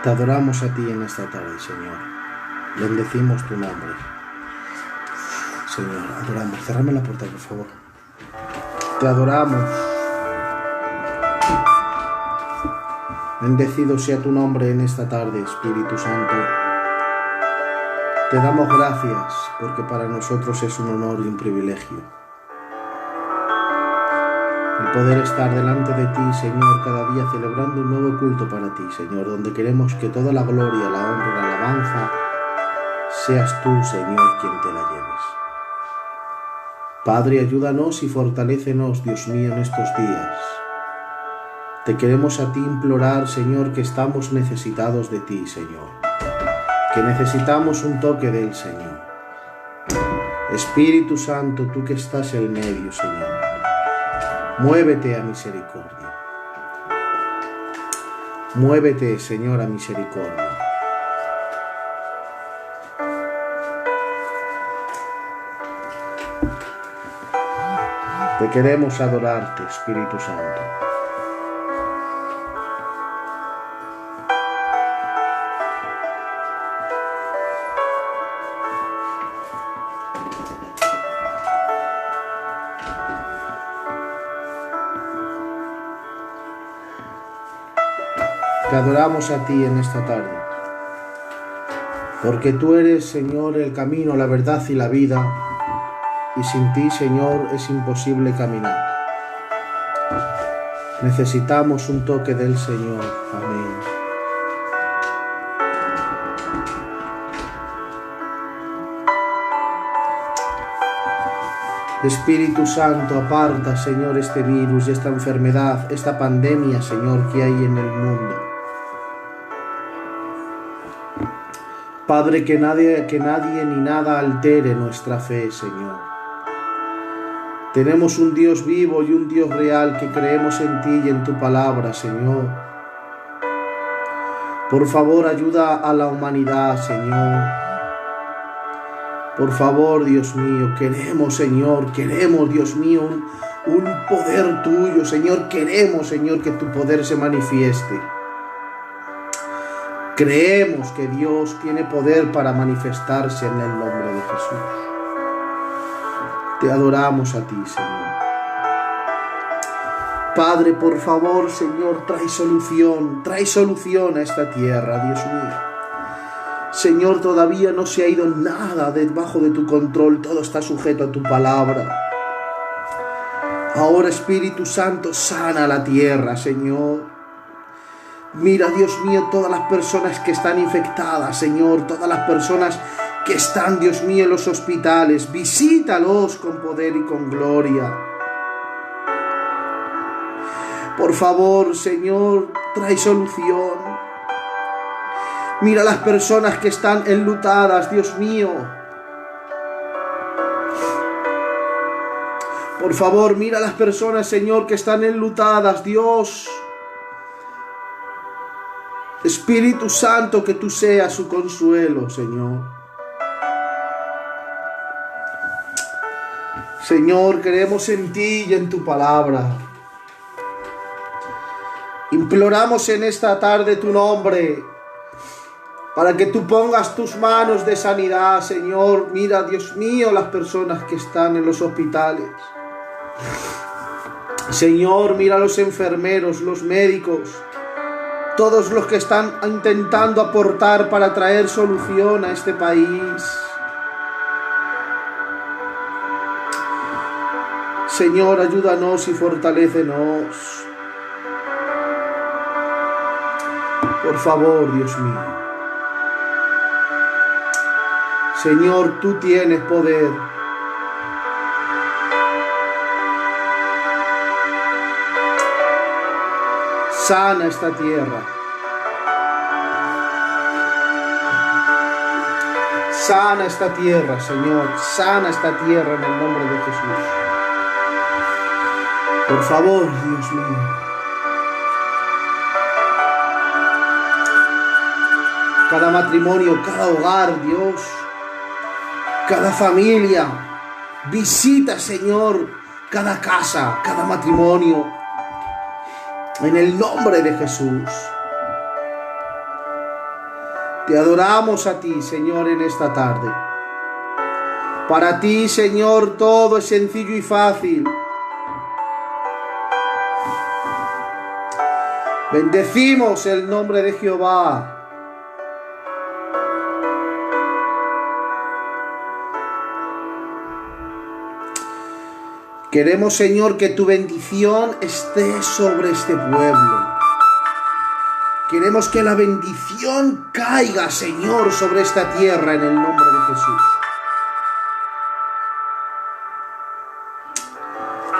Te adoramos a ti en esta tarde, Señor. Bendecimos tu nombre. Señor, adoramos. Cerrame la puerta, por favor. Te adoramos. Bendecido sea tu nombre en esta tarde, Espíritu Santo. Te damos gracias porque para nosotros es un honor y un privilegio el poder estar delante de ti, Señor, cada día celebrando un nuevo culto para ti, Señor, donde queremos que toda la gloria, la honra, la alabanza, seas tú, Señor, quien te la lleves. Padre, ayúdanos y fortalécenos, Dios mío, en estos días. Te queremos a ti implorar, Señor, que estamos necesitados de ti, Señor, que necesitamos un toque del Señor. Espíritu Santo, tú que estás en medio, Señor, muévete a misericordia. Muévete, Señor, a misericordia. Te queremos adorarte, Espíritu Santo. Te adoramos a ti en esta tarde, porque tú eres, Señor, el camino, la verdad y la vida, y sin ti, Señor, es imposible caminar. Necesitamos un toque del Señor. Amén. Espíritu Santo, aparta, Señor, este virus y esta enfermedad, esta pandemia, Señor, que hay en el mundo. Padre, que nadie ni nada altere nuestra fe, Señor. Tenemos un Dios vivo y un Dios real que creemos en ti y en tu palabra, Señor. Por favor, ayuda a la humanidad, Señor. Por favor, Dios mío, queremos, Señor, Dios mío, un poder tuyo, Señor. Queremos, Señor, que tu poder se manifieste. Creemos que Dios tiene poder para manifestarse en el nombre de Jesús. Te adoramos a ti, Señor. Padre, por favor, Señor, trae solución a esta tierra, Dios mío. Señor, todavía no se ha ido nada debajo de tu control, todo está sujeto a tu palabra. Ahora, Espíritu Santo, sana la tierra, Señor. Mira, Dios mío, todas las personas que están infectadas, Señor, todas las personas que están, Dios mío, en los hospitales, visítalos con poder y con gloria. Por favor, Señor, trae solución. Mira las personas que están enlutadas, Dios mío. Por favor, mira las personas, Señor, que están enlutadas, Dios. Espíritu Santo, que tú seas su consuelo, Señor. Señor, creemos en ti y en tu palabra. Imploramos en esta tarde tu nombre. para que tú pongas tus manos de sanidad, Señor. Mira, Dios mío, las personas que están en los hospitales. Señor, mira a los enfermeros, los médicos, todos los que están intentando aportar para traer solución a este país. Señor, ayúdanos y fortalécenos. Por favor, Dios mío. Señor, tú tienes poder. Sana esta tierra. Sana esta tierra, Señor. Sana esta tierra en el nombre de Jesús. Por favor, Dios mío. Cada matrimonio, cada hogar, Dios. Cada familia. Visita, Señor, cada casa, cada matrimonio. En el nombre de Jesús. Te adoramos a ti, Señor, en esta tarde. Para ti, Señor, todo es sencillo y fácil. Bendecimos el nombre de Jehová. Queremos, Señor, que tu bendición esté sobre este pueblo. Queremos que la bendición caiga, Señor, sobre esta tierra en el nombre de Jesús.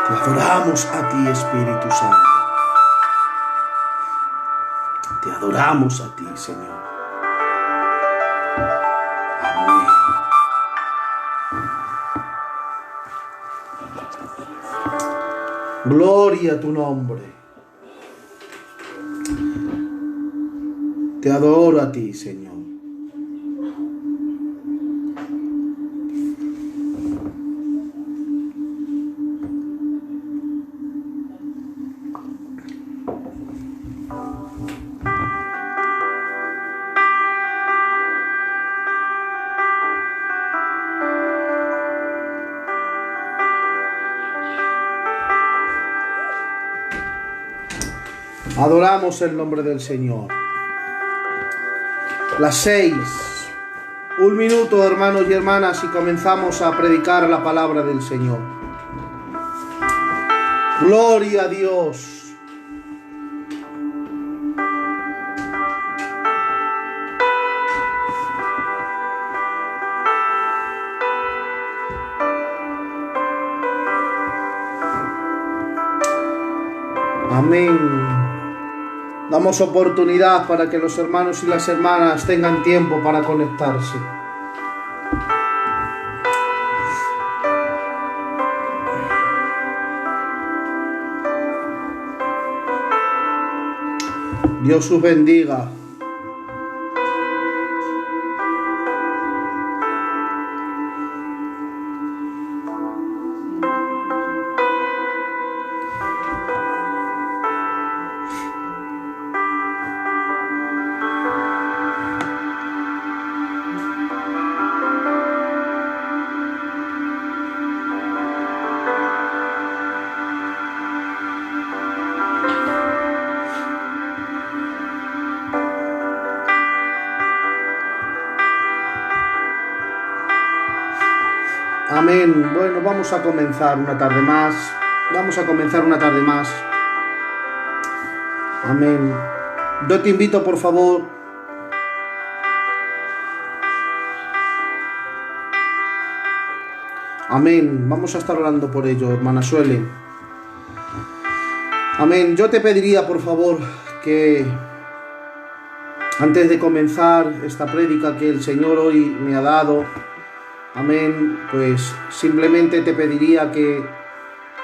Te adoramos a ti, Espíritu Santo. Te adoramos a ti, Señor. Amén. Gloria a tu nombre. Te adoro a ti, Señor. Adoramos el nombre del Señor. Las 6. Un minuto, hermanos y hermanas, y comenzamos a predicar la palabra del Señor. Gloria a Dios. Amén. Damos oportunidad para que los hermanos y las hermanas tengan tiempo para conectarse. Dios os bendiga. Amén. Bueno, vamos a comenzar una tarde más. Amén. Yo te invito, por favor, amén. Vamos a estar orando por ello, hermana Suele. Amén. Yo te pediría, por favor, que antes de comenzar esta prédica que el Señor hoy me ha dado, amén, pues simplemente te pediría que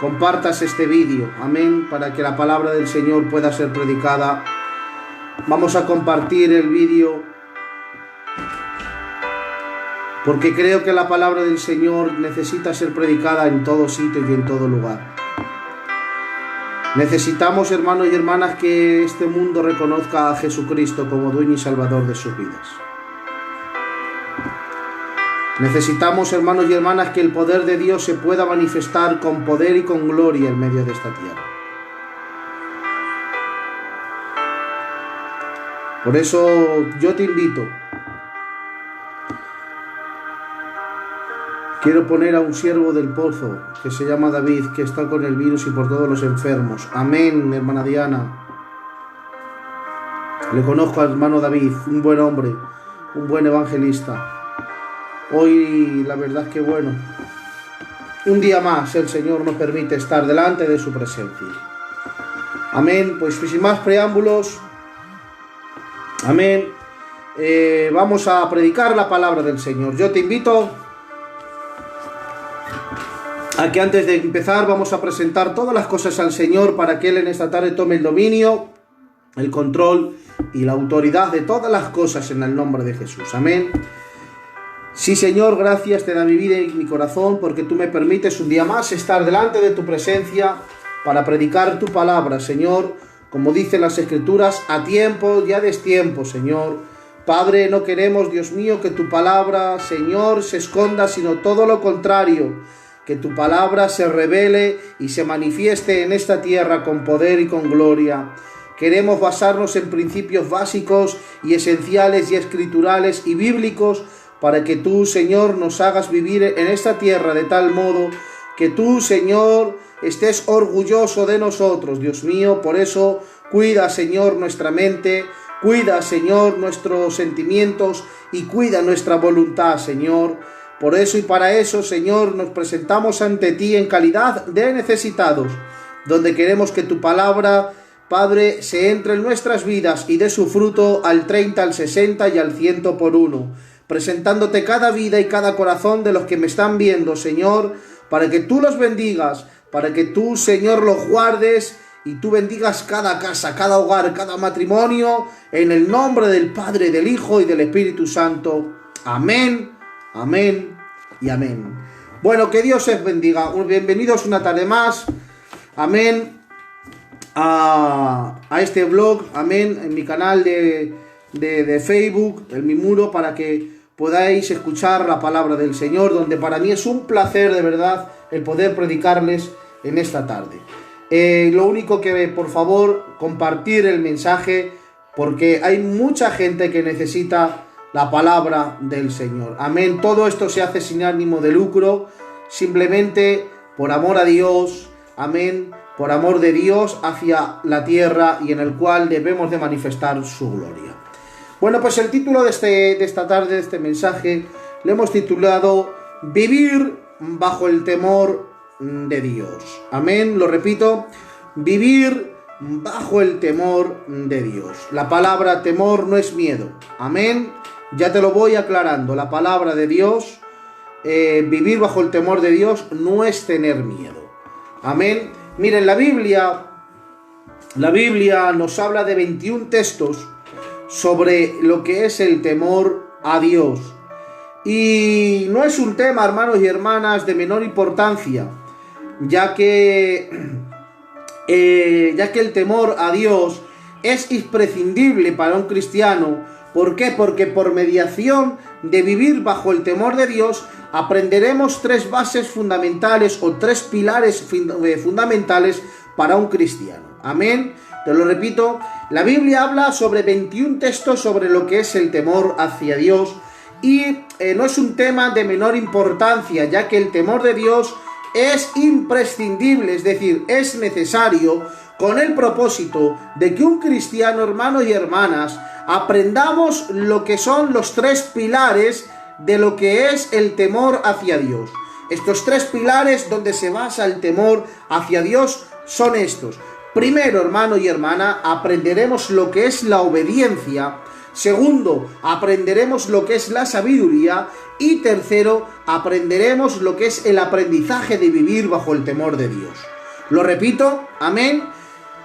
compartas este vídeo, amén, para que la palabra del Señor pueda ser predicada. Vamos a compartir el vídeo porque creo que la palabra del Señor necesita ser predicada en todo sitio y en todo lugar. Necesitamos, hermanos y hermanas, que este mundo reconozca a Jesucristo como dueño y salvador de sus vidas. Necesitamos, hermanos y hermanas, que el poder de Dios se pueda manifestar con poder y con gloria en medio de esta tierra. Por eso yo te invito. Quiero poner a un siervo del pozo que se llama David, que está con el virus y por todos los enfermos. Amén, hermana Diana. Le conozco al hermano David, un buen hombre, un buen evangelista. Hoy la verdad es que bueno, un día más el Señor nos permite estar delante de su presencia. Amén, pues sin más preámbulos, amén, vamos a predicar la palabra del Señor. Yo te invito a que antes de empezar vamos a presentar todas las cosas al Señor para que Él en esta tarde tome el dominio, el control y la autoridad de todas las cosas en el nombre de Jesús. Amén. Sí, Señor, gracias te da mi vida y mi corazón porque tú me permites un día más estar delante de tu presencia para predicar tu palabra, Señor, como dicen las Escrituras, a tiempo y a destiempo, Señor. Padre, no queremos, Dios mío, que tu palabra, Señor, se esconda, sino todo lo contrario, que tu palabra se revele y se manifieste en esta tierra con poder y con gloria. Queremos basarnos en principios básicos y esenciales y escriturales y bíblicos para que tú, Señor, nos hagas vivir en esta tierra de tal modo que tú, Señor, estés orgulloso de nosotros, Dios mío. Por eso, cuida, Señor, nuestra mente, cuida, Señor, nuestros sentimientos y cuida nuestra voluntad, Señor. Por eso y para eso, Señor, nos presentamos ante ti en calidad de necesitados, donde queremos que tu palabra, Padre, se entre en nuestras vidas y dé su fruto al 30, al 60 y al 100 por uno. Presentándote cada vida y cada corazón de los que me están viendo, Señor, para que tú los bendigas, para que tú, Señor, los guardes y tú bendigas cada casa, cada hogar, cada matrimonio, en el nombre del Padre, del Hijo y del Espíritu Santo. Amén, amén y amén. Bueno, que Dios os bendiga. Bienvenidos una tarde más, amén, a este blog, amén, en mi canal de Facebook, en mi muro, para que podáis escuchar la palabra del Señor, donde para mí es un placer de verdad el poder predicarles en esta tarde. Lo único que, por favor, compartir el mensaje, porque hay mucha gente que necesita la palabra del Señor. Amén. Todo esto se hace sin ánimo de lucro, simplemente por amor a Dios. Amén. Por amor de Dios hacia la tierra y en el cual debemos de manifestar su gloria. Bueno, pues el título de esta tarde, de este mensaje, le hemos titulado Vivir bajo el temor de Dios. Amén, lo repito, vivir bajo el temor de Dios. La palabra temor no es miedo. Amén, ya te lo voy aclarando. La palabra de Dios, vivir bajo el temor de Dios no es tener miedo. Amén. Miren, la Biblia nos habla de 21 textos sobre lo que es el temor a Dios. Y no es un tema, hermanos y hermanas, de menor importancia, ya que el temor a Dios es imprescindible para un cristiano. ¿Por qué? Porque por mediación de vivir bajo el temor de Dios aprenderemos 3 bases fundamentales o 3 pilares fundamentales para un cristiano. Amén. Te lo repito, la Biblia habla sobre 21 textos sobre lo que es el temor hacia Dios y no es un tema de menor importancia, ya que el temor de Dios es imprescindible, es decir, es necesario con el propósito de que un cristiano, hermanos y hermanas, aprendamos lo que son los 3 pilares de lo que es el temor hacia Dios. Estos 3 pilares donde se basa el temor hacia Dios son estos. Primero, hermano y hermana, aprenderemos lo que es la obediencia. Segundo, aprenderemos lo que es la sabiduría. Y tercero, aprenderemos lo que es el aprendizaje de vivir bajo el temor de Dios. Lo repito, amén.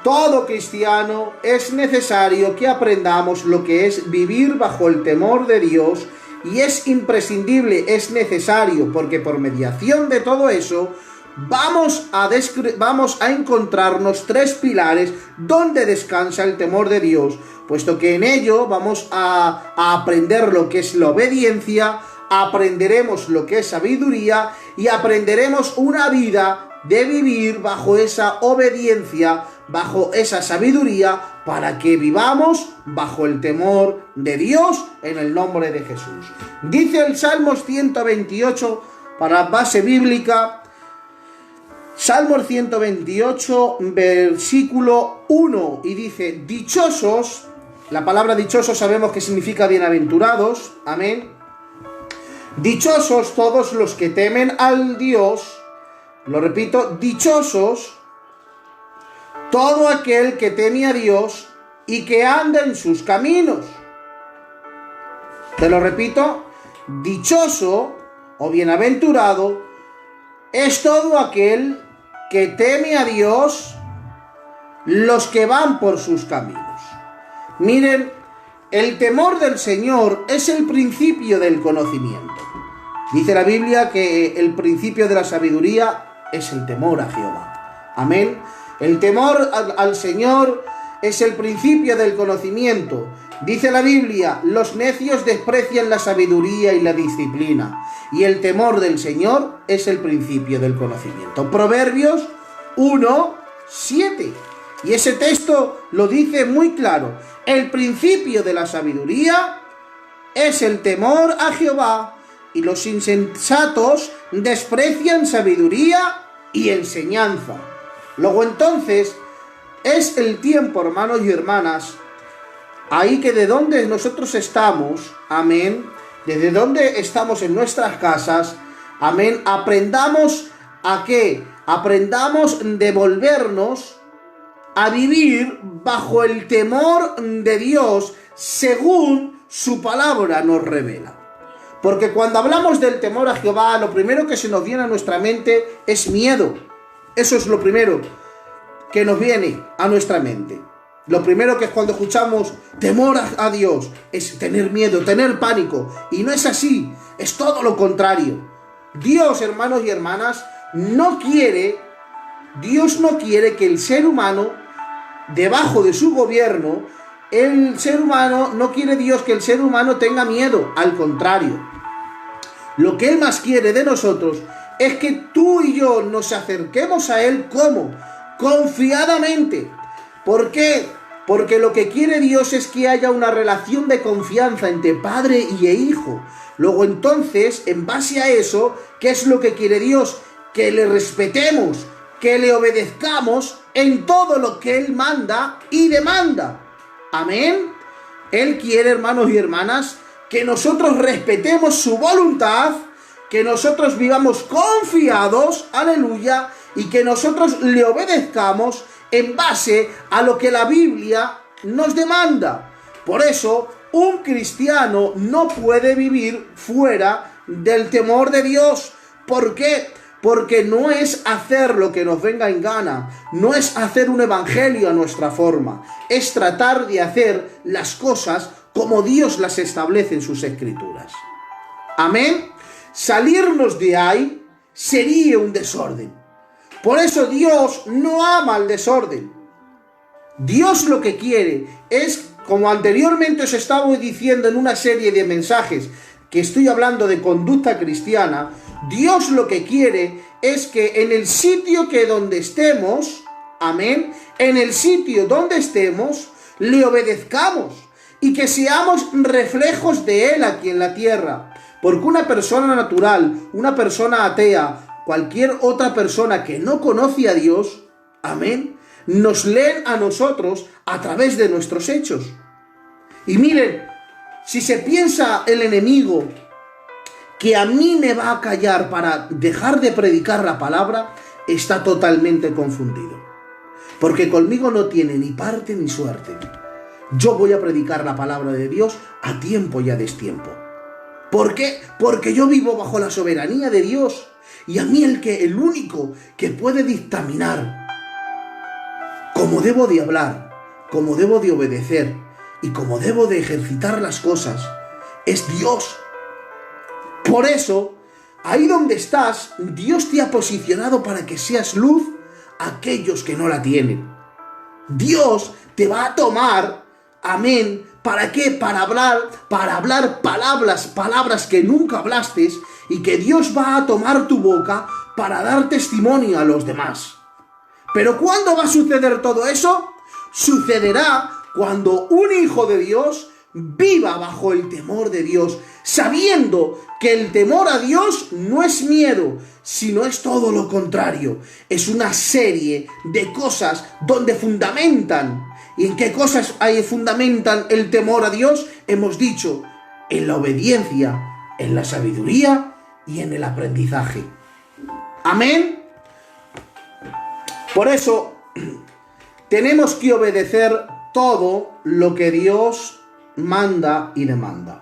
Todo cristiano es necesario que aprendamos lo que es vivir bajo el temor de Dios. Y es imprescindible, es necesario, porque por mediación de todo eso vamos a encontrarnos tres pilares donde descansa el temor de Dios, puesto que en ello vamos a aprender lo que es la obediencia, aprenderemos lo que es sabiduría y aprenderemos una vida de vivir bajo esa obediencia, bajo esa sabiduría, para que vivamos bajo el temor de Dios en el nombre de Jesús. Dice el Salmos 128 para base bíblica, Salmos 128, versículo 1, y dice: dichosos, la palabra dichosos sabemos que significa bienaventurados, amén. Dichosos todos los que temen al Dios, lo repito, dichosos todo aquel que teme a Dios y que anda en sus caminos. Te lo repito, dichoso o bienaventurado es todo aquel que teme a Dios, los que van por sus caminos. Miren, el temor del Señor es el principio del conocimiento. Dice la Biblia que el principio de la sabiduría es el temor a Jehová. Amén. El temor al Señor es el principio del conocimiento. Dice la Biblia: los necios desprecian la sabiduría y la disciplina, y el temor del Señor es el principio del conocimiento. Proverbios 1:7. Y ese texto lo dice muy claro. El principio de la sabiduría es el temor a Jehová, y los insensatos desprecian sabiduría y enseñanza. Luego entonces es el tiempo, hermanos y hermanas, ahí que de donde nosotros estamos, amén, desde donde estamos en nuestras casas, amén, aprendamos a qué, aprendamos de volvernos a vivir bajo el temor de Dios según su palabra nos revela. Porque cuando hablamos del temor a Jehová, lo primero que se nos viene a nuestra mente es miedo. Eso es lo primero que nos viene a nuestra mente. Lo primero que es cuando escuchamos temor a Dios es tener miedo, tener pánico. Y no es así, es todo lo contrario. Dios, hermanos y hermanas, Dios no quiere que el ser humano, debajo de su gobierno, no quiere Dios que el ser humano tenga miedo. Al contrario, lo que Él más quiere de nosotros es que tú y yo nos acerquemos a Él. ¿Cómo? Confiadamente. ¿Por qué? Porque lo que quiere Dios es que haya una relación de confianza entre padre y hijo. Luego entonces, en base a eso, ¿qué es lo que quiere Dios? Que le respetemos, que le obedezcamos en todo lo que Él manda y demanda. Amén. Él quiere, hermanos y hermanas, que nosotros respetemos su voluntad, que nosotros vivamos confiados, aleluya, y que nosotros le obedezcamos en base a lo que la Biblia nos demanda. Por eso, un cristiano no puede vivir fuera del temor de Dios. ¿Por qué? Porque no es hacer lo que nos venga en gana, no es hacer un evangelio a nuestra forma, es tratar de hacer las cosas como Dios las establece en sus escrituras. Amén. Salirnos de ahí sería un desorden. Por eso Dios no ama el desorden. Dios lo que quiere es, como anteriormente os estaba diciendo en una serie de mensajes que estoy hablando de conducta cristiana, Dios lo que quiere es que en el sitio donde estemos, amén, en el sitio donde estemos, le obedezcamos y que seamos reflejos de Él aquí en la tierra. Porque una persona natural, una persona atea, cualquier otra persona que no conoce a Dios, amén, nos leen a nosotros a través de nuestros hechos. Y miren, si se piensa el enemigo que a mí me va a callar para dejar de predicar la palabra, está totalmente confundido. Porque conmigo no tiene ni parte ni suerte. Yo voy a predicar la palabra de Dios a tiempo y a destiempo. ¿Por qué? Porque yo vivo bajo la soberanía de Dios. Y a mí el único que puede dictaminar cómo debo de hablar, cómo debo de obedecer y cómo debo de ejercitar las cosas es Dios. Por eso, ahí donde estás, Dios te ha posicionado para que seas luz a aquellos que no la tienen. Dios te va a tomar, amén, ¿para qué? Para hablar palabras que nunca hablaste, y que Dios va a tomar tu boca para dar testimonio a los demás. Pero ¿cuándo va a suceder todo eso? Sucederá cuando un hijo de Dios viva bajo el temor de Dios, sabiendo que el temor a Dios no es miedo, sino es todo lo contrario. Es una serie de cosas donde fundamentan. ¿Y en qué cosas fundamentan el temor a Dios? Hemos dicho, en la obediencia, en la sabiduría y en el aprendizaje. Amén. Por eso tenemos que obedecer todo lo que Dios manda y demanda.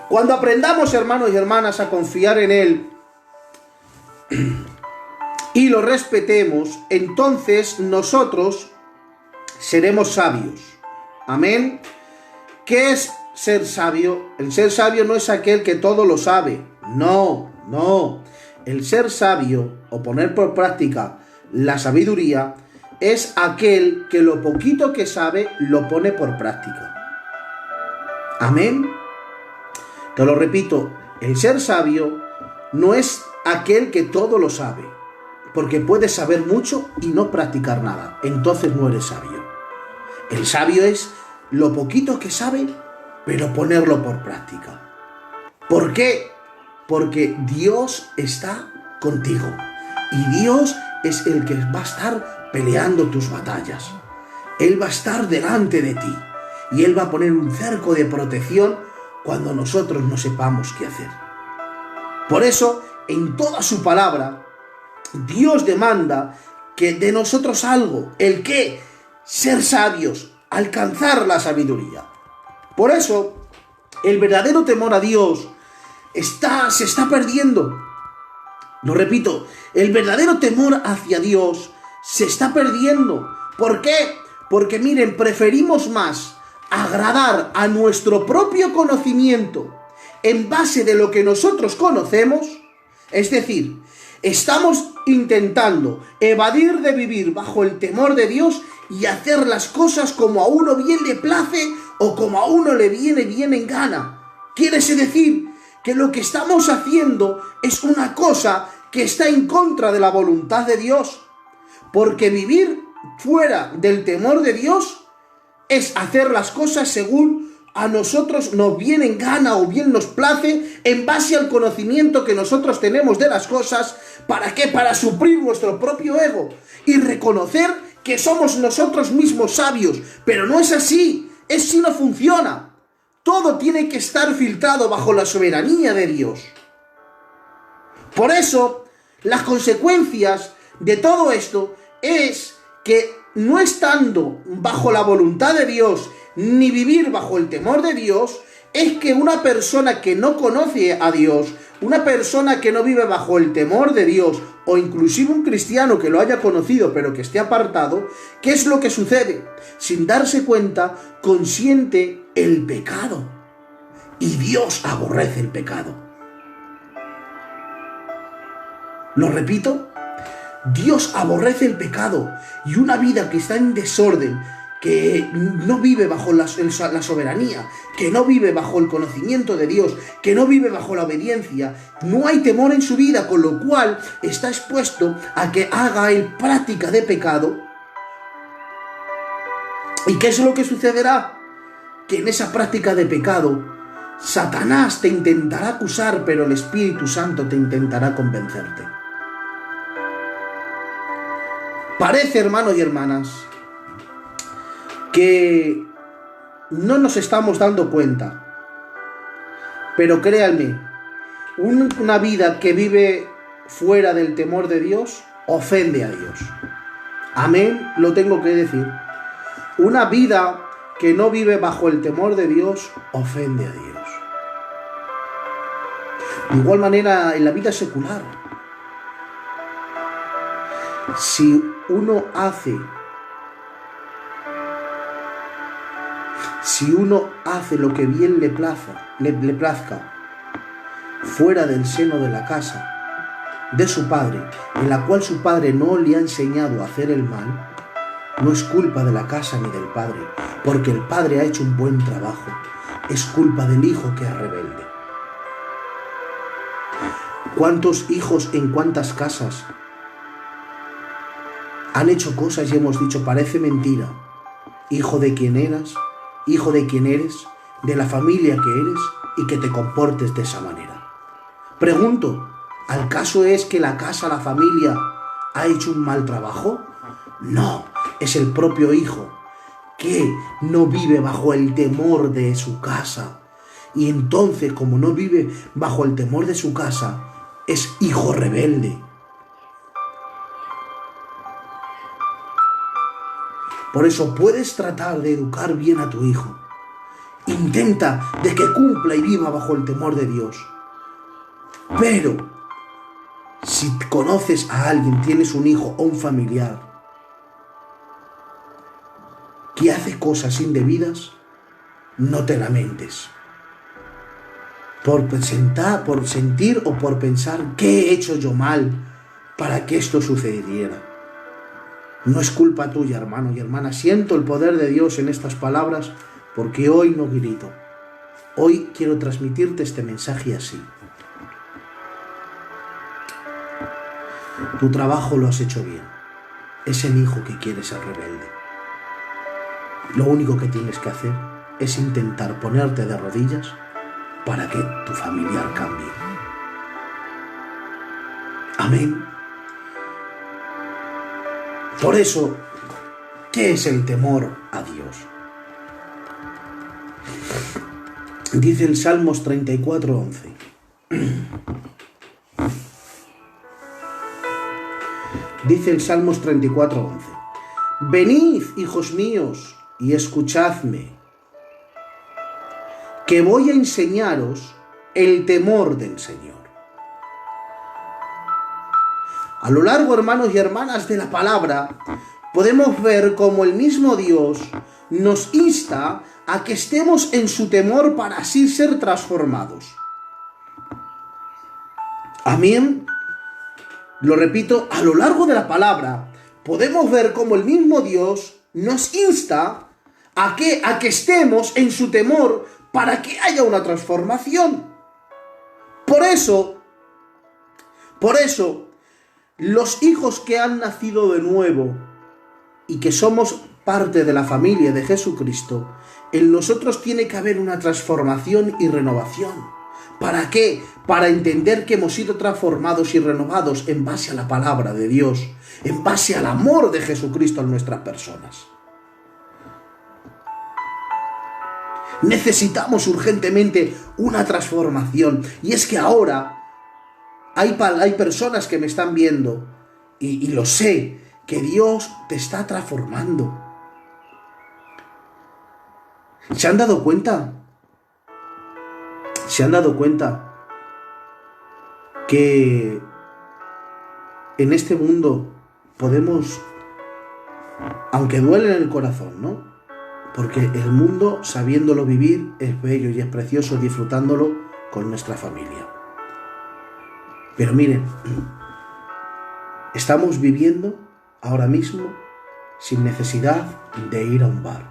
Cuando aprendamos, hermanos y hermanas, a confiar en Él y lo respetemos, entonces nosotros seremos sabios. Amén. ¿Qué es ser sabio? El ser sabio no es aquel que todo lo sabe. No. El ser sabio o poner por práctica la sabiduría es aquel que lo poquito que sabe lo pone por práctica. Amén. Te lo repito, el ser sabio no es aquel que todo lo sabe, porque puedes saber mucho y no practicar nada. Entonces no eres sabio. El sabio es lo poquito que sabe, pero ponerlo por práctica. ¿Por qué? Porque Dios está contigo y Dios es el que va a estar peleando tus batallas. Él va a estar delante de ti y Él va a poner un cerco de protección cuando nosotros no sepamos qué hacer. Por eso, en toda su palabra, Dios demanda que de nosotros algo, el qué, ser sabios, alcanzar la sabiduría. Por eso, el verdadero temor a Dios se está perdiendo. Lo repito, el verdadero temor hacia Dios se está perdiendo. ¿Por qué? Porque miren, preferimos más agradar a nuestro propio conocimiento en base de lo que nosotros conocemos. Es decir, estamos intentando evadir de vivir bajo el temor de Dios y hacer las cosas como a uno bien le place o como a uno le viene bien en gana. Quiere decir que lo que estamos haciendo es una cosa que está en contra de la voluntad de Dios. Porque vivir fuera del temor de Dios es hacer las cosas según a nosotros nos viene en gana o bien nos place, en base al conocimiento que nosotros tenemos de las cosas. ¿Para qué? Para suplir nuestro propio ego y reconocer que somos nosotros mismos sabios. Pero no es así, es si no funciona. Todo tiene que estar filtrado bajo la soberanía de Dios. Por eso, las consecuencias de todo esto es que no estando bajo la voluntad de Dios, ni vivir bajo el temor de Dios, es que una persona que no conoce a Dios, una persona que no vive bajo el temor de Dios, o inclusive un cristiano que lo haya conocido pero que esté apartado, ¿qué es lo que sucede? Sin darse cuenta, consiente el pecado. Y Dios aborrece el pecado. Lo repito, Dios aborrece el pecado, y una vida que está en desorden, que no vive bajo la soberanía, que no vive bajo el conocimiento de Dios, que no vive bajo la obediencia, no hay temor en su vida, con lo cual está expuesto a que haga él práctica de pecado. ¿Y qué es lo que sucederá? Que en esa práctica de pecado, Satanás te intentará acusar, pero el Espíritu Santo te intentará convencerte. Parece, hermanos y hermanas, que no nos estamos dando cuenta, pero créanme, una vida que vive fuera del temor de Dios ofende a Dios. Amén, lo tengo que decir. Una vida que no vive bajo el temor de Dios ofende a Dios. De igual manera, en la vida secular, si uno hace lo que bien le plazca, fuera del seno de la casa de su padre, en la cual su padre no le ha enseñado a hacer el mal, no es culpa de la casa ni del padre, porque el padre ha hecho un buen trabajo. Es culpa del hijo que es rebelde. ¿Cuántos hijos en cuántas casas han hecho cosas y hemos dicho, parece mentira? Hijo de quien eras, hijo de quien eres, de la familia que eres, y que te comportes de esa manera. Pregunto, ¿al caso es que la casa, la familia, ha hecho un mal trabajo? No, es el propio hijo que no vive bajo el temor de su casa. Y entonces, como no vive bajo el temor de su casa, es hijo rebelde. Por eso puedes tratar de educar bien a tu hijo. Intenta de que cumpla y viva bajo el temor de Dios. Pero, si conoces a alguien, tienes un hijo o un familiar que hace cosas indebidas, no te lamentes. Por sentir o por pensar, ¿qué he hecho yo mal para que esto sucediera? No es culpa tuya, hermano y hermana. Siento el poder de Dios en estas palabras, porque hoy no grito. Hoy quiero transmitirte este mensaje así. Tu trabajo lo has hecho bien. Es el hijo que quiere ser rebelde. Lo único que tienes que hacer es intentar ponerte de rodillas para que tu familiar cambie. Amén. Por eso, ¿qué es el temor a Dios? Dice el Salmos 34:11. Dice el Salmos 34:11. Venid, hijos míos, y escuchadme, que voy a enseñaros el temor del Señor. A lo largo, hermanos y hermanas, de la palabra, podemos ver cómo el mismo Dios nos insta a que estemos en su temor para así ser transformados. Amén. Lo repito, a lo largo de la palabra, podemos ver cómo el mismo Dios nos insta a que estemos en su temor para que haya una transformación. Por eso, los hijos que han nacido de nuevo y que somos parte de la familia de Jesucristo, en nosotros tiene que haber una transformación y renovación. ¿Para qué? Para entender que hemos sido transformados y renovados en base a la palabra de Dios, en base al amor de Jesucristo en nuestras personas. Necesitamos urgentemente una transformación. Y es que ahora hay personas que me están viendo y lo sé, que Dios te está transformando. ¿Se han dado cuenta? ¿Se han dado cuenta que en este mundo podemos, aunque duele en el corazón, ¿no? Porque el mundo, sabiéndolo vivir, es bello y es precioso disfrutándolo con nuestra familia. Pero miren, estamos viviendo ahora mismo sin necesidad de ir a un bar.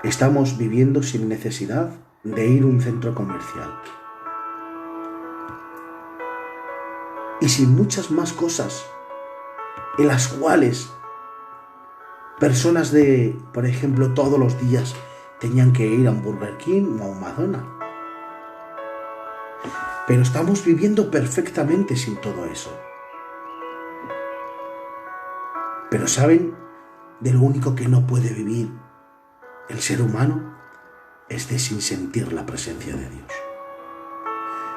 Estamos viviendo sin necesidad de ir a un centro comercial. Y sin muchas más cosas en las cuales personas por ejemplo, todos los días tenían que ir a un Burger King o a un McDonald's. Pero estamos viviendo perfectamente sin todo eso. Pero ¿saben de lo único que no puede vivir el ser humano? Es de sin sentir la presencia de Dios.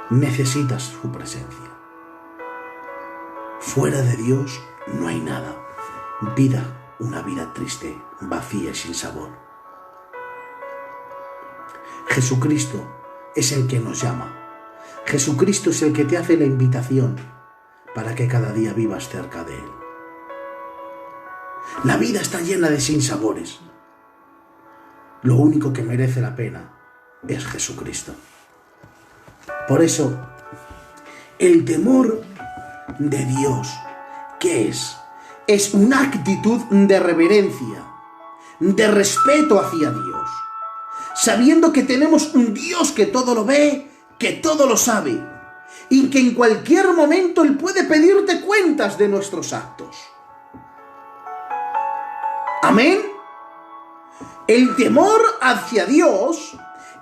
Necesitas su presencia. Fuera de Dios no hay nada. Una vida triste, vacía y sin sabor. Jesucristo es el que nos llama. Jesucristo es el que te hace la invitación para que cada día vivas cerca de Él. La vida está llena de sinsabores. Lo único que merece la pena es Jesucristo. Por eso, el temor de Dios, ¿qué es? Es una actitud de reverencia, de respeto hacia Dios, sabiendo que tenemos un Dios que todo lo ve, que todo lo sabe, y que en cualquier momento Él puede pedirte cuentas de nuestros actos. Amén. El temor hacia Dios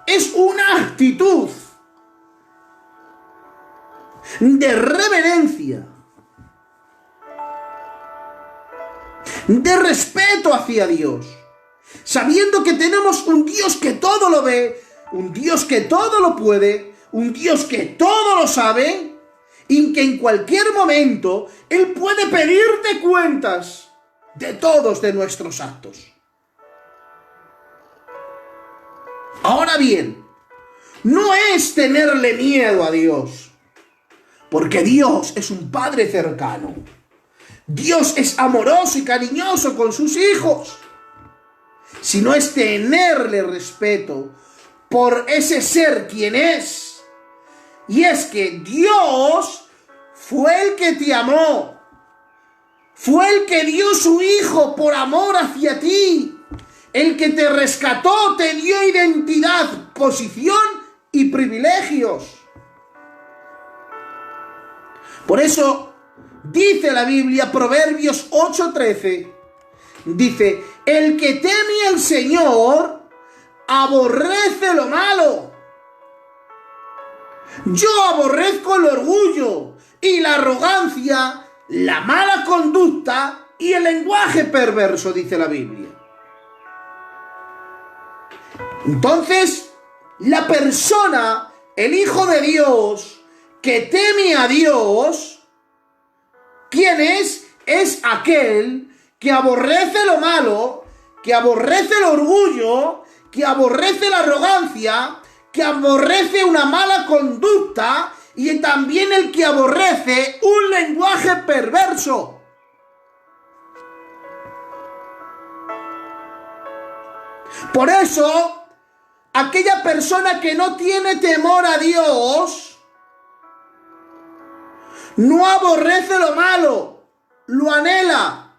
es una actitud de reverencia, de respeto hacia Dios, sabiendo que tenemos un Dios que todo lo ve, un Dios que todo lo puede, un Dios que todo lo sabe, y que en cualquier momento Él puede pedirte cuentas de todos de nuestros actos. Ahora bien, no es tenerle miedo a Dios, porque Dios es un Padre cercano. Dios es amoroso y cariñoso con sus hijos, sino es tenerle respeto por ese ser quien es. Y es que Dios fue el que te amó, fue el que dio su Hijo por amor hacia ti, el que te rescató, te dio identidad, posición y privilegios. Por eso dice la Biblia, Proverbios 8:13, dice: el que teme al Señor aborrece lo malo. Yo aborrezco el orgullo y la arrogancia, la mala conducta y el lenguaje perverso, dice la Biblia. Entonces, la persona, el Hijo de Dios, que teme a Dios, ¿quién es? Es aquel que aborrece lo malo, que aborrece el orgullo, que aborrece la arrogancia, que aborrece una mala conducta y también el que aborrece un lenguaje perverso. Por eso, aquella persona que no tiene temor a Dios no aborrece lo malo, lo anhela.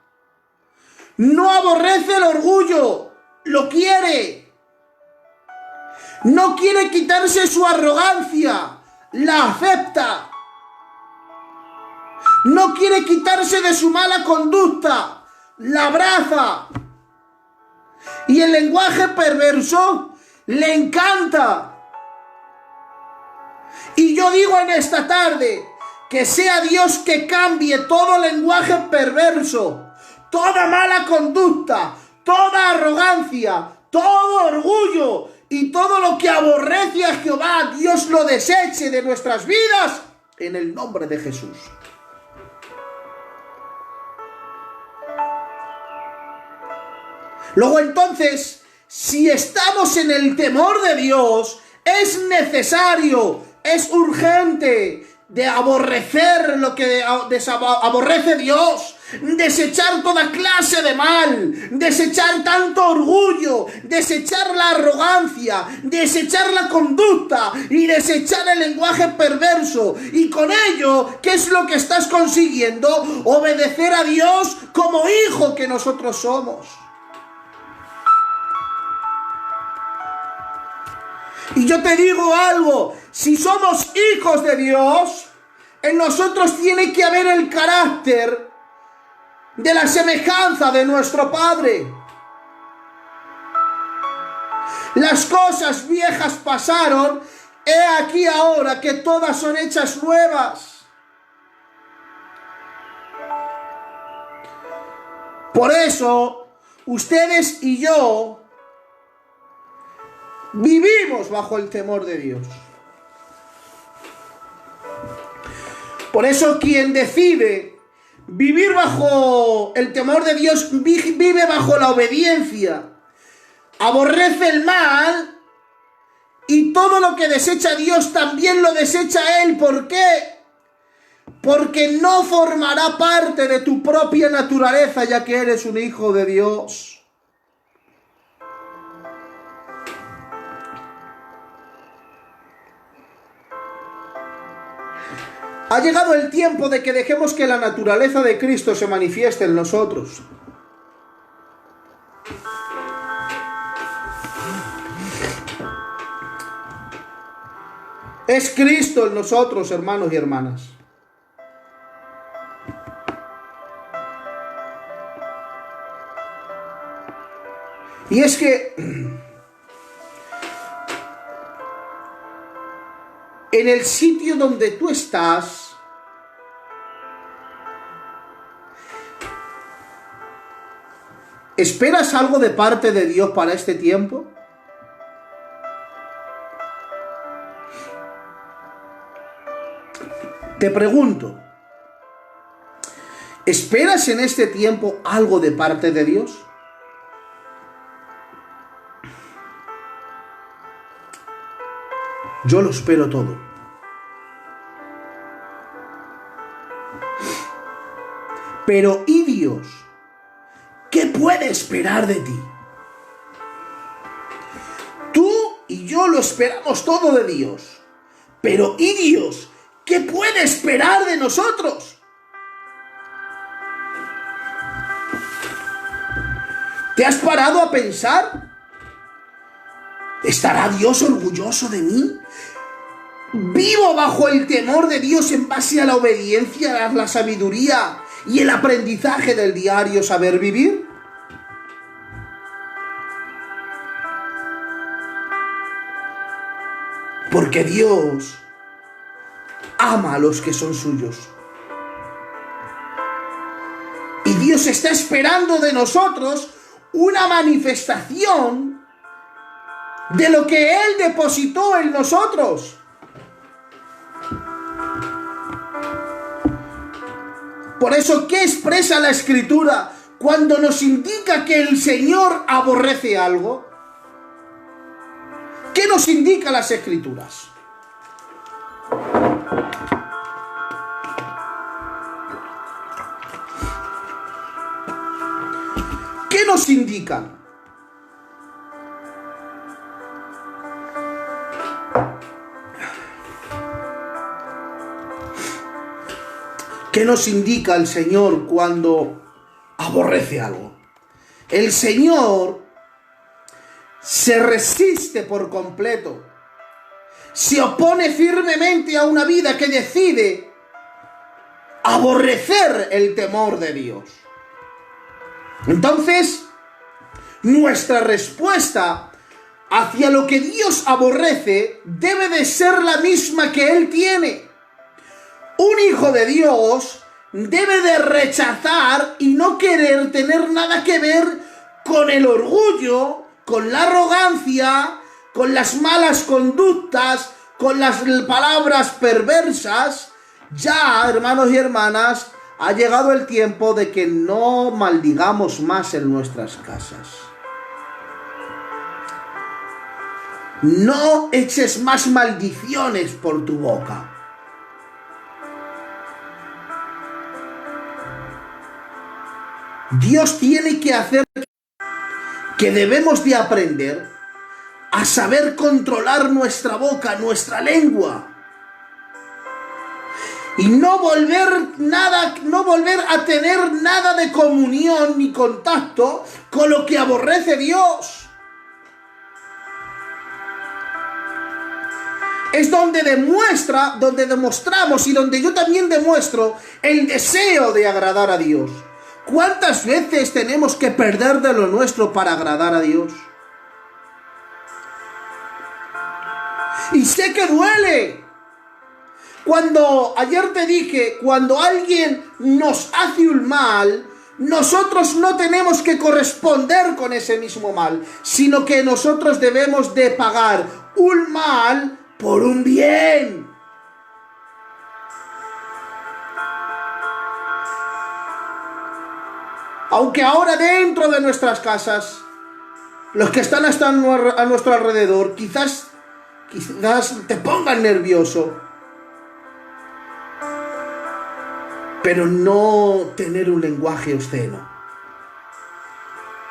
No aborrece el orgullo, lo quiere. No quiere quitarse su arrogancia, la acepta. No quiere quitarse de su mala conducta, la abraza. Y el lenguaje perverso le encanta. Y yo digo en esta tarde, que sea Dios que cambie todo lenguaje perverso, toda mala conducta, toda arrogancia, todo orgullo y todo lo que aborrece a Jehová, Dios lo deseche de nuestras vidas en el nombre de Jesús. Luego entonces, si estamos en el temor de Dios, es necesario, es urgente de aborrecer lo que aborrece Dios, desechar toda clase de mal, desechar tanto orgullo, desechar la arrogancia, desechar la conducta y desechar el lenguaje perverso. Y con ello, ¿qué es lo que estás consiguiendo? Obedecer a Dios como hijo que nosotros somos. Y yo te digo algo, si somos hijos de Dios, en nosotros tiene que haber el carácter de la semejanza de nuestro Padre. Las cosas viejas pasaron, he aquí ahora que todas son hechas nuevas. Por eso, ustedes y yo vivimos bajo el temor de Dios. Por eso quien decide vivir bajo el temor de Dios vive bajo la obediencia, aborrece el mal y todo lo que desecha Dios también lo desecha Él. ¿Por qué? Porque no formará parte de tu propia naturaleza, ya que eres un hijo de Dios. Ha llegado el tiempo de que dejemos que la naturaleza de Cristo se manifieste en nosotros. Es Cristo en nosotros, hermanos y hermanas. Y es que en el sitio donde tú estás, ¿esperas algo de parte de Dios para este tiempo? Te pregunto, ¿esperas en este tiempo algo de parte de Dios? Yo lo espero todo. Pero ¿y Dios? ¿Qué puede esperar de ti? Tú y yo lo esperamos todo de Dios. Pero ¿y Dios? ¿Qué puede esperar de nosotros? ¿Te has parado a pensar? ¿Estará Dios orgulloso de mí? ¿Vivo bajo el temor de Dios en base a la obediencia, a la sabiduría y el aprendizaje del diario saber vivir? Porque Dios ama a los que son suyos. Y Dios está esperando de nosotros una manifestación de lo que Él depositó en nosotros. Por eso, ¿qué expresa la Escritura cuando nos indica que el Señor aborrece algo? ¿Qué nos indica las Escrituras? ¿Qué nos indican? ¿Qué nos indica el Señor cuando aborrece algo? El Señor se resiste por completo, se opone firmemente a una vida que decide aborrecer el temor de Dios. Entonces, nuestra respuesta hacia lo que Dios aborrece debe de ser la misma que Él tiene. Un hijo de Dios debe de rechazar y no querer tener nada que ver con el orgullo, con la arrogancia, con las malas conductas, con las palabras perversas. Ya, hermanos y hermanas, ha llegado el tiempo de que no maldigamos más en nuestras casas. No eches más maldiciones por tu boca. Dios tiene que hacer que debemos de aprender a saber controlar nuestra boca, nuestra lengua. Y no volver a tener nada de comunión ni contacto con lo que aborrece Dios. Es donde demostramos y donde yo también demuestro el deseo de agradar a Dios. ¿Cuántas veces tenemos que perder de lo nuestro para agradar a Dios? Y sé que duele. Ayer te dije, cuando alguien nos hace un mal, nosotros no tenemos que corresponder con ese mismo mal, sino que nosotros debemos de pagar un mal por un bien. Aunque ahora dentro de nuestras casas, los que están a nuestro alrededor, quizás te pongan nervioso, pero no tener un lenguaje obsceno,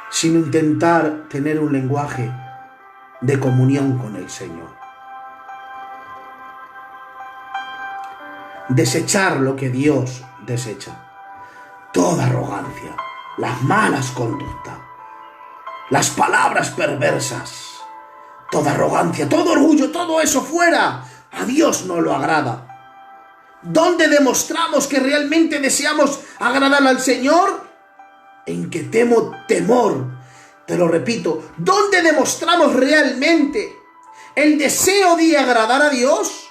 sino intentar tener un lenguaje de comunión con el Señor. desechar lo que Dios desecha. Toda arrogancia, las malas conductas, las palabras perversas, toda arrogancia, todo orgullo, todo eso fuera. A Dios no lo agrada. ¿Dónde demostramos que realmente deseamos agradar al Señor? En que temo temor. Te lo repito, ¿dónde demostramos realmente el deseo de agradar a Dios?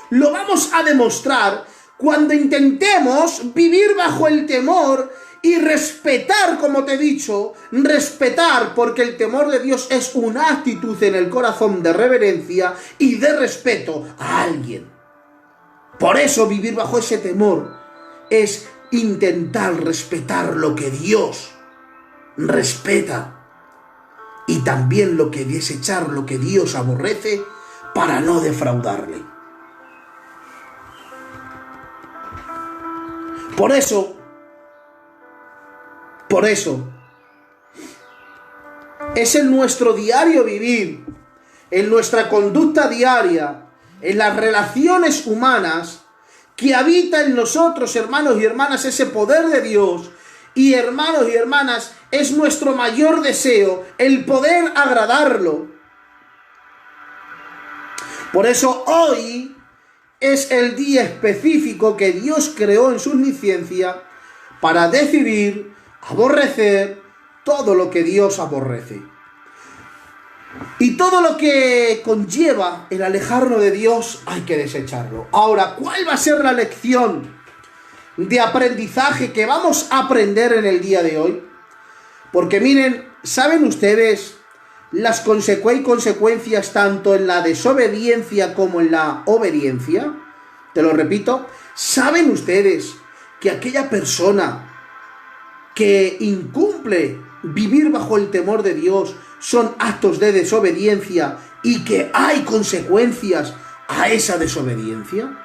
Lo vamos a demostrar cuando intentemos vivir bajo el temor y respetar, como te he dicho, respetar, porque el temor de Dios es una actitud en el corazón de reverencia y de respeto a alguien. Por eso vivir bajo ese temor es intentar respetar lo que Dios respeta y también desechar lo que Dios aborrece para no defraudarle. Por eso, es en nuestro diario vivir, en nuestra conducta diaria, en las relaciones humanas, que habita en nosotros, hermanos y hermanas, ese poder de Dios. Y hermanos y hermanas, es nuestro mayor deseo el poder agradarlo. Por eso hoy es el día específico que Dios creó en su licencia para decidir aborrecer todo lo que Dios aborrece. Y todo lo que conlleva el alejarnos de Dios hay que desecharlo. Ahora, ¿cuál va a ser la lección de aprendizaje que vamos a aprender en el día de hoy? Porque miren, ¿saben ustedes las consecuencias tanto en la desobediencia como en la obediencia? Te lo repito, ¿saben ustedes que aquella persona que incumple vivir bajo el temor de Dios son actos de desobediencia y que hay consecuencias a esa desobediencia?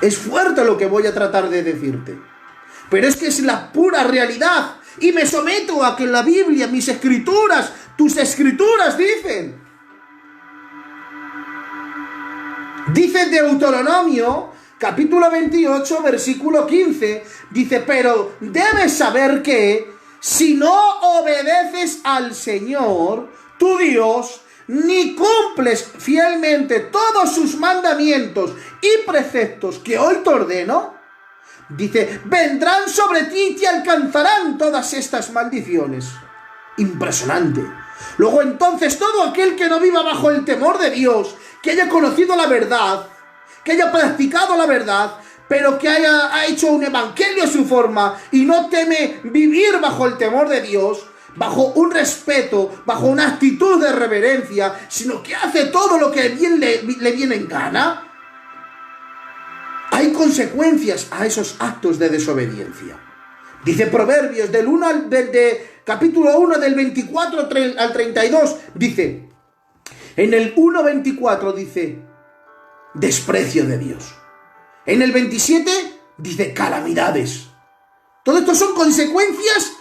Es fuerte lo que voy a tratar de decirte, pero es que es la pura realidad y me someto a que en la Biblia, mis escrituras, tus escrituras dicen. Dice Deuteronomio, capítulo 28, versículo 15, dice, pero debes saber que si no obedeces al Señor, tu Dios, ni cumples fielmente todos sus mandamientos y preceptos que hoy te ordeno, dice, vendrán sobre ti y te alcanzarán todas estas maldiciones. Impresionante. Luego entonces todo aquel que no viva bajo el temor de Dios, que haya conocido la verdad, que haya practicado la verdad, pero que haya hecho un evangelio a su forma y no teme vivir bajo el temor de Dios, bajo un respeto, bajo una actitud de reverencia, sino que hace todo lo que bien le viene en gana, hay consecuencias a esos actos de desobediencia. Dice Proverbios capítulo 1 del 24 al 32, dice, en el 1:24 dice, desprecio de Dios. En el 27 dice, calamidades. Todo esto son consecuencias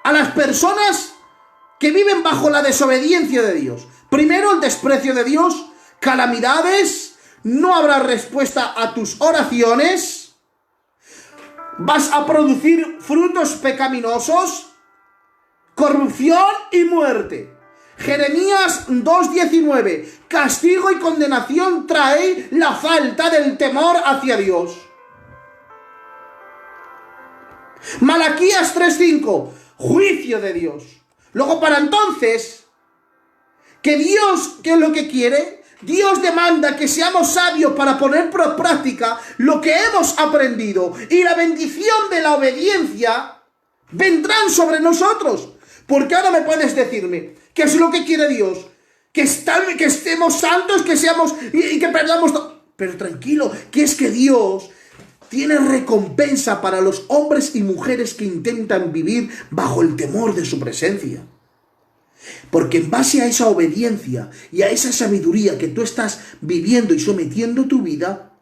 a las personas que viven bajo la desobediencia de Dios. Primero, el desprecio de Dios, calamidades, no habrá respuesta a tus oraciones, vas a producir frutos pecaminosos, corrupción y muerte. Jeremías 2:19, castigo y condenación trae la falta del temor hacia Dios. Malaquías 3:5, juicio de Dios. Luego para entonces, que Dios, ¿qué es lo que quiere? Dios demanda que seamos sabios para poner por práctica lo que hemos aprendido. Y la bendición de la obediencia vendrán sobre nosotros. Porque ahora me puedes decirme, ¿qué es lo que quiere Dios? Que estemos santos, que seamos y que perdamos todo. Pero tranquilo, que es que Dios tiene recompensa para los hombres y mujeres que intentan vivir bajo el temor de su presencia. Porque en base a esa obediencia y a esa sabiduría que tú estás viviendo y sometiendo tu vida,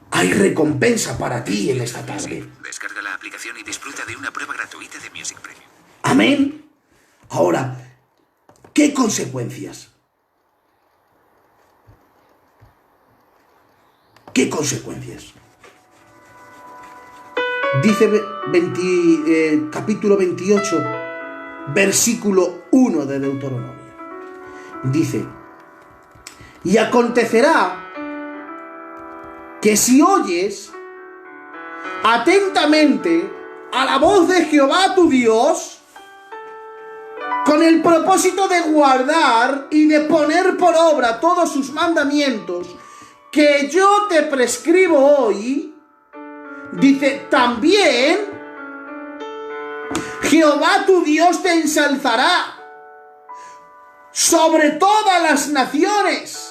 hay recompensa para ti en esta tarde. Descarga la aplicación y disfruta de una prueba gratuita de Music Premium. Amén. Ahora, ¿qué consecuencias? consecuencias. Dice capítulo 28, versículo 1 de Deuteronomio. Dice: y acontecerá que si oyes atentamente a la voz de Jehová tu Dios, con el propósito de guardar y de poner por obra todos sus mandamientos que yo te prescribo hoy, dice, también Jehová tu Dios te ensalzará sobre todas las naciones.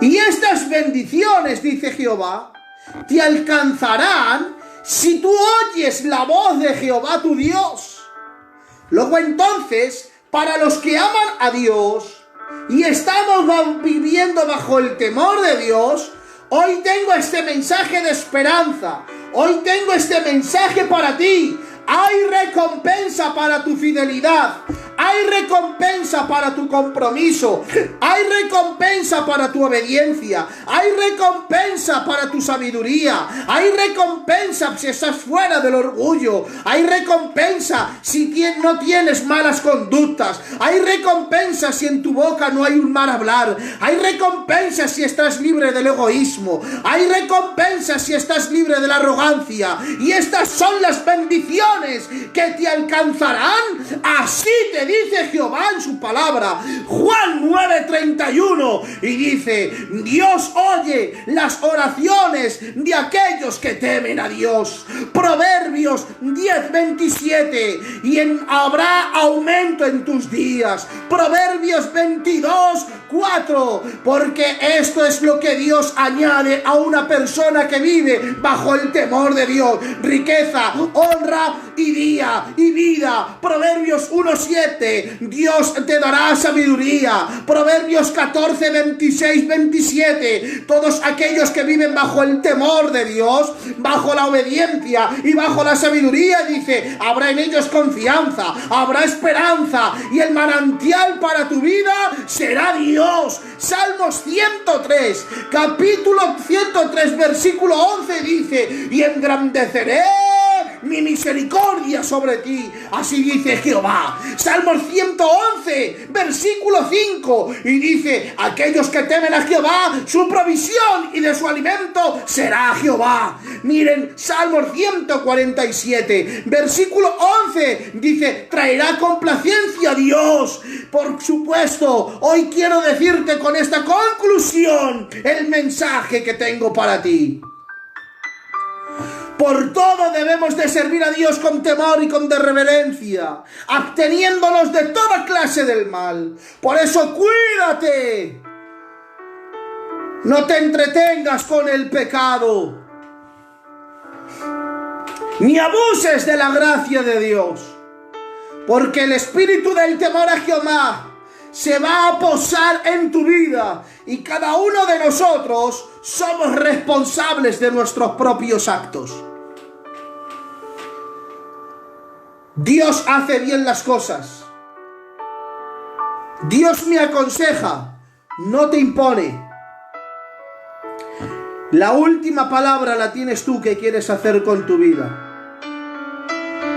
Y estas bendiciones, dice Jehová, te alcanzarán si tú oyes la voz de Jehová tu Dios. Luego entonces, para los que aman a Dios y estamos viviendo bajo el temor de Dios, hoy tengo este mensaje de esperanza. Hoy tengo este mensaje para ti. Hay recompensa para tu fidelidad. Hay recompensa para tu compromiso. Hay recompensa para tu obediencia. Hay recompensa para tu sabiduría. Hay recompensa si estás fuera del orgullo. Hay recompensa si no tienes malas conductas. Hay recompensa si en tu boca no hay un mal hablar. Hay recompensa si estás libre del egoísmo. Hay recompensa si estás libre de la arrogancia. Y estas son las bendiciones que te alcanzarán. Así te dice Jehová en su palabra. Juan 9:31, y dice: Dios oye las oraciones de aquellos que temen a Dios. Proverbios 10:27, y habrá aumento en tus días. Proverbios 22:4, porque esto es lo que Dios añade a una persona que vive bajo el temor de Dios: riqueza, honra y día y vida. Proverbios 1:7, Dios te dará sabiduría. Proverbios 14:26-27, todos aquellos que viven bajo el temor de Dios, bajo la obediencia y bajo la sabiduría, dice, habrá en ellos confianza, habrá esperanza, y el manantial para tu vida será Dios. Salmos 103, capítulo 103, versículo 11, dice: y engrandeceré mi misericordia sobre ti, así dice Jehová. Salmos 111, versículo 5, y dice: aquellos que temen a Jehová, su provisión y de su alimento será Jehová. Miren, Salmos 147, versículo 11, dice: traerá complacencia a Dios. Por supuesto, hoy quiero decirte con esta conclusión el mensaje que tengo para ti. Por todo debemos de servir a Dios con temor y con reverencia, absteniéndonos de toda clase del mal. Por eso cuídate. No te entretengas con el pecado, ni abuses de la gracia de Dios, porque el espíritu del temor a Jehová se va a posar en tu vida, y cada uno de nosotros somos responsables de nuestros propios actos. Dios hace bien las cosas. Dios me aconseja, no te impone. La última palabra la tienes tú. ¿Qué quieres hacer con tu vida?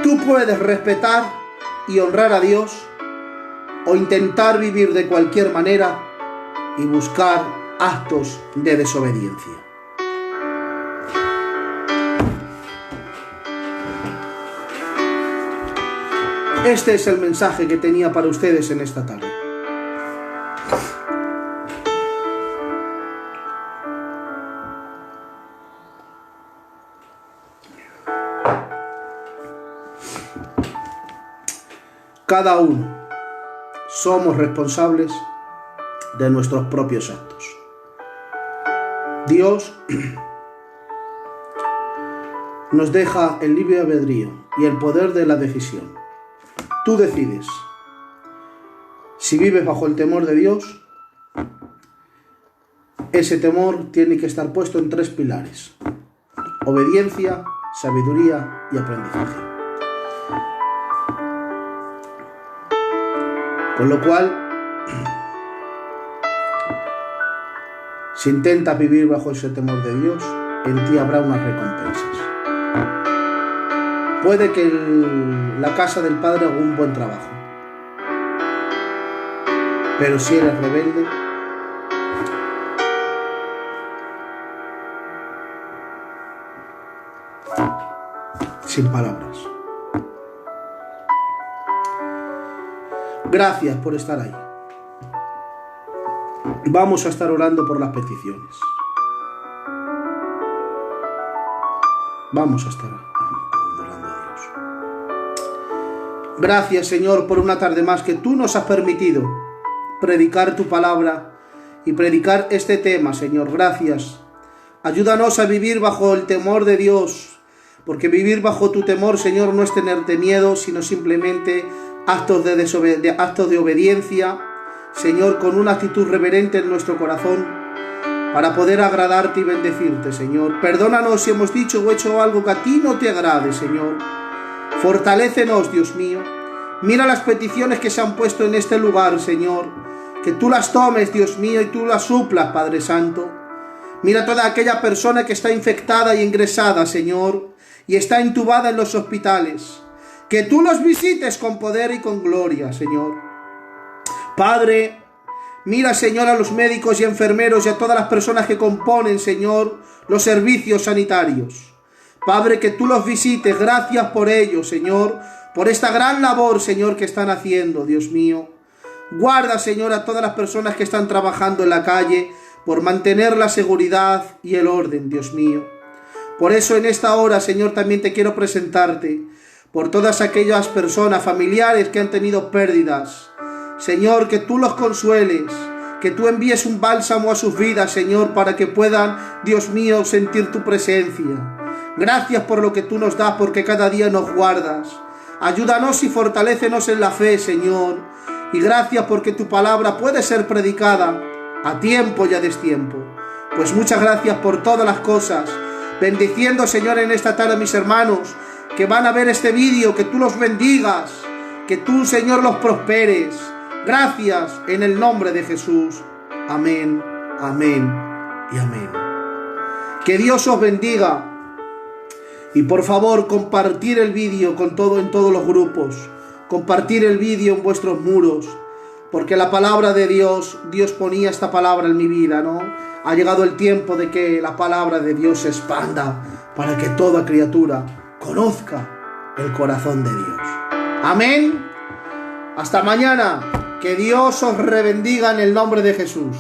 Tú puedes respetar y honrar a Dios, o intentar vivir de cualquier manera y buscar actos de desobediencia. Este es el mensaje que tenía para ustedes en esta tarde. Cada uno somos responsables de nuestros propios actos. Dios nos deja el libre albedrío y el poder de la decisión. Tú decides. Si vives bajo el temor de Dios, ese temor tiene que estar puesto en 3 pilares: obediencia, sabiduría y aprendizaje. Con lo cual, Si intentas vivir bajo ese temor de Dios, en ti habrá unas recompensas. Puede que la casa del Padre haga un buen trabajo, pero si eres rebelde, sin palabras. Gracias por estar ahí. Vamos a estar orando por las peticiones. Vamos a estar orando a Dios. Gracias, Señor, por una tarde más que tú nos has permitido predicar tu palabra y predicar este tema, Señor. Gracias. Ayúdanos a vivir bajo el temor de Dios, porque vivir bajo tu temor, Señor, no es tenerte miedo, sino simplemente actos de obediencia, Señor, con una actitud reverente en nuestro corazón, para poder agradarte y bendecirte, Señor. Perdónanos si hemos dicho o hecho algo que a ti no te agrade, Señor. Fortalécenos, Dios mío. Mira las peticiones que se han puesto en este lugar, Señor. Que tú las tomes, Dios mío, y tú las suplas, Padre Santo. Mira toda aquella persona que está infectada y ingresada, Señor, y está intubada en los hospitales. Que tú los visites con poder y con gloria, Señor. Padre, mira, Señor, a los médicos y enfermeros y a todas las personas que componen, Señor, los servicios sanitarios. Padre, que tú los visites. Gracias por ello, Señor, por esta gran labor, Señor, que están haciendo, Dios mío. Guarda, Señor, a todas las personas que están trabajando en la calle por mantener la seguridad y el orden, Dios mío. Por eso en esta hora, Señor, también te quiero presentarte por todas aquellas personas, familiares que han tenido pérdidas. Señor, que tú los consueles, que tú envíes un bálsamo a sus vidas, Señor, para que puedan, Dios mío, sentir tu presencia. Gracias por lo que tú nos das, porque cada día nos guardas. Ayúdanos y fortalécenos en la fe, Señor. Y gracias porque tu palabra puede ser predicada a tiempo y a destiempo. Pues muchas gracias por todas las cosas. Bendiciendo, Señor, en esta tarde a mis hermanos que van a ver este vídeo, que tú los bendigas, que tú, Señor, los prosperes. Gracias en el nombre de Jesús. Amén, amén y amén. Que Dios os bendiga. Y por favor, compartir el vídeo en todos los grupos. Compartir el vídeo en vuestros muros. Porque la palabra de Dios ponía esta palabra en mi vida, ¿no? Ha llegado el tiempo de que la palabra de Dios se expanda para que toda criatura conozca el corazón de Dios. Amén. Hasta mañana. Que Dios os rebendiga en el nombre de Jesús.